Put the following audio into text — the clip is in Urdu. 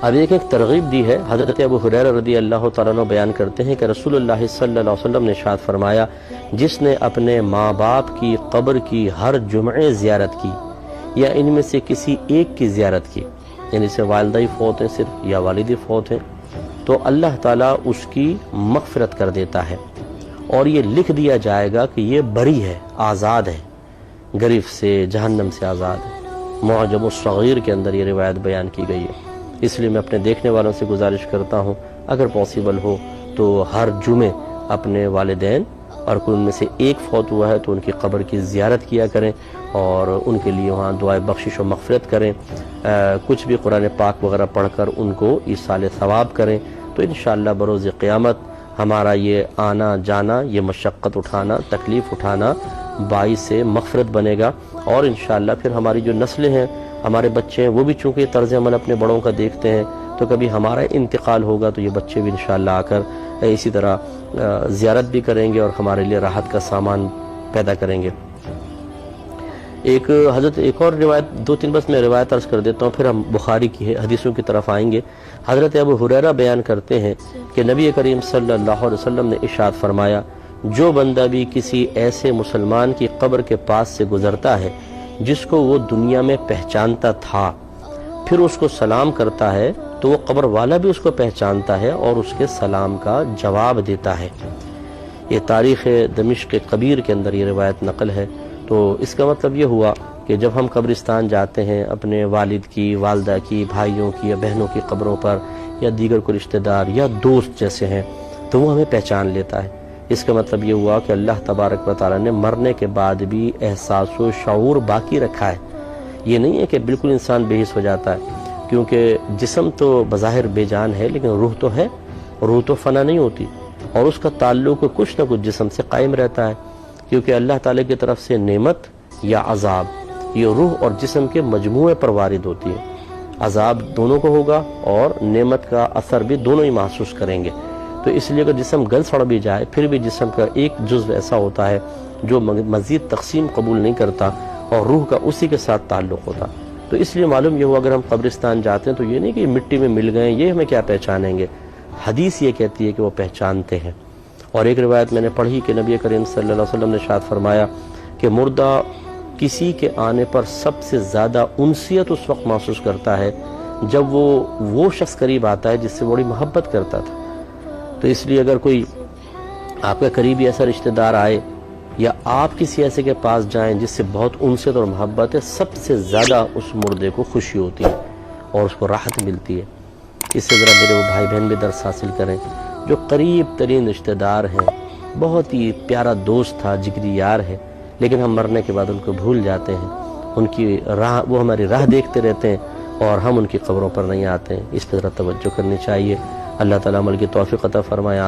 اب ایک ترغیب دی ہے۔ حضرت ابو ہریرہ رضی اللہ تعالیٰ عنہ بیان کرتے ہیں کہ رسول اللہ صلی اللہ علیہ وسلم نے ارشاد فرمایا، جس نے اپنے ماں باپ کی قبر کی ہر جمعے زیارت کی یا ان میں سے کسی ایک کی زیارت کی، یعنی سے والدہ ہی فوت ہیں صرف یا والدی فوت ہیں، تو اللہ تعالیٰ اس کی مغفرت کر دیتا ہے اور یہ لکھ دیا جائے گا کہ یہ بری ہے، آزاد ہے، گرفت سے، جہنم سے آزاد ہے۔ معجم الصغیر کے اندر یہ روایت بیان کی گئی ہے۔ اس لیے میں اپنے دیکھنے والوں سے گزارش کرتا ہوں، اگر پاسبل ہو تو ہر جمعے اپنے والدین اور کوئی ان میں سے ایک فوت ہوا ہے تو ان کی قبر کی زیارت کیا کریں اور ان کے لیے وہاں دعائے بخشش و مغفرت کریں، کچھ بھی قرآن پاک وغیرہ پڑھ کر ان کو ایصال ثواب کریں، تو انشاءاللہ بروز قیامت ہمارا یہ آنا جانا، یہ مشقت اٹھانا، تکلیف اٹھانا باعث مغفرت بنے گا، اور انشاءاللہ پھر ہماری جو نسلیں ہیں، ہمارے بچے ہیں، وہ بھی چونکہ یہ طرز عمل اپنے بڑوں کا دیکھتے ہیں، تو کبھی ہمارا انتقال ہوگا تو یہ بچے بھی انشاءاللہ آ کر اسی طرح زیارت بھی کریں گے اور ہمارے لیے راحت کا سامان پیدا کریں گے۔ ایک اور روایت، دو تین بس میں روایت عرض کر دیتا ہوں، پھر ہم بخاری کی حدیثوں کی طرف آئیں گے۔ حضرت ابو ہریرہ بیان کرتے ہیں کہ نبی کریم صلی اللہ علیہ وسلم نے ارشاد فرمایا، جو بندہ بھی کسی ایسے مسلمان کی قبر کے پاس سے گزرتا ہے جس کو وہ دنیا میں پہچانتا تھا، پھر اس کو سلام کرتا ہے تو وہ قبر والا بھی اس کو پہچانتا ہے اور اس کے سلام کا جواب دیتا ہے۔ یہ تاریخ دمشق کبیر کے اندر یہ روایت نقل ہے۔ تو اس کا مطلب یہ ہوا کہ جب ہم قبرستان جاتے ہیں اپنے والد کی، والدہ کی، بھائیوں کی یا بہنوں کی قبروں پر، یا دیگر کوئی رشتہ دار یا دوست جیسے ہیں، تو وہ ہمیں پہچان لیتا ہے۔ اس کا مطلب یہ ہوا کہ اللہ تبارک و تعالیٰ نے مرنے کے بعد بھی احساس و شعور باقی رکھا ہے۔ یہ نہیں ہے کہ بالکل انسان بے حس ہو جاتا ہے، کیونکہ جسم تو بظاہر بے جان ہے لیکن روح تو ہے، روح تو فنا نہیں ہوتی، اور اس کا تعلق کچھ نہ کچھ جسم سے قائم رہتا ہے، کیونکہ اللہ تعالیٰ کی طرف سے نعمت یا عذاب یہ روح اور جسم کے مجموعے پر وارد ہوتی ہے۔ عذاب دونوں کو ہوگا اور نعمت کا اثر بھی دونوں ہی محسوس کریں گے۔ تو اس لیے اگر جسم گل سڑ بھی جائے پھر بھی جسم کا ایک جزو ایسا ہوتا ہے جو مزید تقسیم قبول نہیں کرتا اور روح کا اسی کے ساتھ تعلق ہوتا۔ تو اس لیے معلوم یہ ہوا اگر ہم قبرستان جاتے ہیں تو یہ نہیں کہ مٹی میں مل گئے یہ ہمیں کیا پہچانیں گے، حدیث یہ کہتی ہے کہ وہ پہچانتے ہیں۔ اور ایک روایت میں نے پڑھی کہ نبی کریم صلی اللہ علیہ وسلم نے ارشاد فرمایا کہ مردہ کسی کے آنے پر سب سے زیادہ انسیت اس وقت محسوس کرتا ہے جب وہ شخص قریب آتا ہے جس سے بڑی محبت کرتا تھا۔ تو اس لیے اگر کوئی آپ کا قریبی ایسا رشتہ دار آئے یا آپ کسی ایسے کے پاس جائیں جس سے بہت انست اور محبت ہے، سب سے زیادہ اس مردے کو خوشی ہوتی ہے اور اس کو راحت ملتی ہے۔ اس سے ذرا میرے وہ بھائی بہن بھی درس حاصل کریں جو قریب ترین رشتہ دار ہیں، بہت ہی پیارا دوست تھا، جگری یار ہے، لیکن ہم مرنے کے بعد ان کو بھول جاتے ہیں، ان کی راہ، وہ ہماری راہ دیکھتے رہتے ہیں اور ہم ان کی قبروں پر نہیں آتے ہیں۔ اس پہ ذرا توجہ کرنی چاہیے۔ اللہ تعالیٰ عمل کی توفیق عطا فرمائے۔